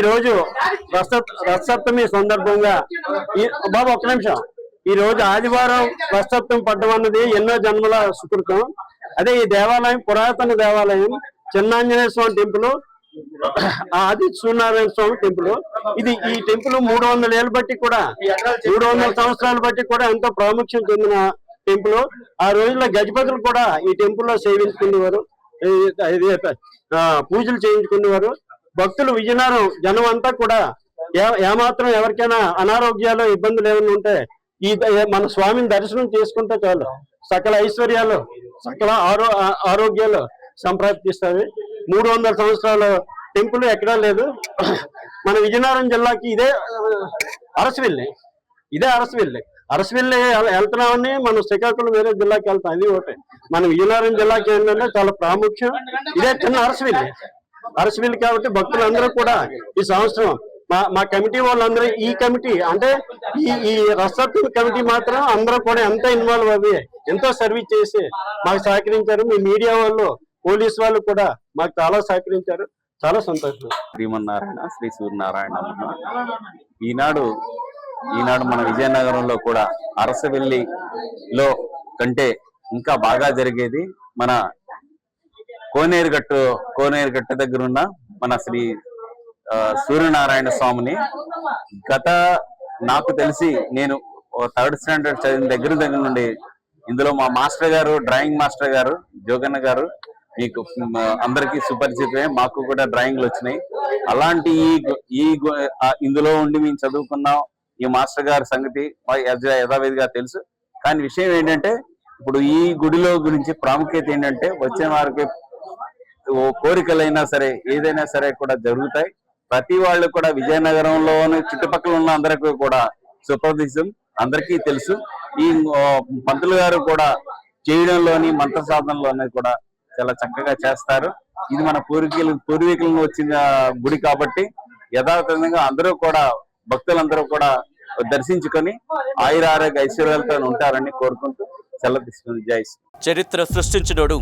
రోజు రథసప్తమి సందర్భంగా బాబు ఒక్క నిమిషం, ఈ రోజు ఆదివారం రథసప్తమి పడ్డం అన్నది ఎన్నో జన్మల సుకృతం. అదే ఈ దేవాలయం పురాతన దేవాలయం, చిన్నాంజనేయ స్వామి టెంపుల్, ఆది సూర్యనారాయణ స్వామి టెంపుల్. ఈ టెంపుల్ 300 ఏళ్ళ బట్టి కూడా 300 సంవత్సరాల బట్టి కూడా ఎంతో ప్రాముఖ్యం చెందిన టెంపుల్. ఆ రోజుల్లో గజపతులు కూడా ఈ టెంపుల్లో సేవించుకునేవారు, పూజలు చేయించుకునేవారు. భక్తులు విజయనగరం జనం అంతా కూడా ఏమాత్రం ఎవరికైనా అనారోగ్యాలు ఇబ్బందులు ఏమైనా ఉంటే మన స్వామిని దర్శనం చేసుకుంటే చాలు సకల ఐశ్వర్యాలు సకల ఆరోగ్యాలు సంప్రాప్తిస్తాయి. 300 సంవత్సరాల టెంపుల్ ఎక్కడా లేదు. మన విజయనగరం జిల్లాకి ఇదే అరసవిల్లి వెళ్తున్నామని మనం శ్రీకాకుళం వేరే జిల్లాకి వెళ్తాం, అది ఒకటి. మన విజయనగరం జిల్లాకి ఏంటంటే చాలా ప్రాముఖ్యం. ఇదే చిన్న అరసవిల్లి కాబట్టి భక్తులందరూ కూడా ఈ సంవత్సరం మా కమిటీ వాళ్ళందరూ, ఈ కమిటీ అంటే ఈ రథసప్తమి కమిటీ మాత్రం అందరూ కూడా ఎంతో ఇన్వాల్వ్ అయ్యి ఎంతో సర్వీస్ చేసి మాకు సహకరించారు. మీ మీడియా వాళ్ళు, పోలీసు వాళ్ళు కూడా మాకు చాలా సహకరించారు. చాలా సంతోషం. శ్రీమన్నారాయణ, శ్రీ సూర్యనారాయణ. ఈనాడు మన విజయనగరంలో కూడా అరసవెల్లిలో కంటే ఇంకా బాగా జరిగేది మన కోనేరుగట్టు దగ్గర ఉన్న మన శ్రీ సూర్యనారాయణ స్వామిని. నాకు తెలిసి నేను 3rd స్టాండర్డ్ చదివిన దగ్గర నుండి ఇందులో మా మాస్టర్ గారు, డ్రాయింగ్ మాస్టర్ గారు జోగన్న గారు, మీకు అందరికీ సుపరిచితమే, మాకు కూడా డ్రాయింగ్లు వచ్చినాయి. అలాంటి ఇందులో ఉండి మేము చదువుకున్నాం. ఈ మాస్టర్ గారి సంగతి యథావిధిగా తెలుసు. కానీ విషయం ఏంటంటే ఇప్పుడు ఈ గుడిలో గురించి ప్రాముఖ్యత ఏంటంటే వచ్చే వారికి కోరికలైనా సరే ఏదైనా సరే కూడా జరుగుతాయి. ప్రతి వాళ్ళు కూడా విజయనగరంలోని చుట్టుపక్కల ఉన్న అందరికీ కూడా సుప్రసిద్ధం, అందరికీ తెలుసు. ఈ పంతులు గారు కూడా చేయడంలోని మంత్ర సాధనలోని కూడా చాలా చక్కగా చేస్తారు. ఇది మన పూర్వీకులను వచ్చిన గుడి కాబట్టి యథాతథంగా అందరూ కూడా భక్తులందరూ కూడా దర్శించుకొని ఆయుర ఆరోగ్య ఐశ్వర్యాలతో ఉంటారని కోరుకుంటూ సెలవు తీసుకుని జై శ్రీ. చరిత్ర సృష్టించినోడు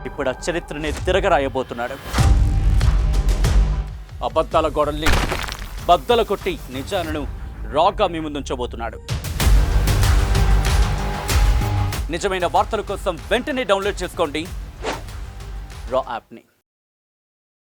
ఇప్పుడు ఆ చరిత్రని తిరగరాయబోతున్నాడు. అబద్ధాల గోడల్ని బద్దలు కొట్టి నిజాలను రాగా మీ ముందుంచబోతున్నాడు. నిజమైన వార్తల కోసం వెంటనే డౌన్లోడ్ చేసుకోండి రా యాప్ని.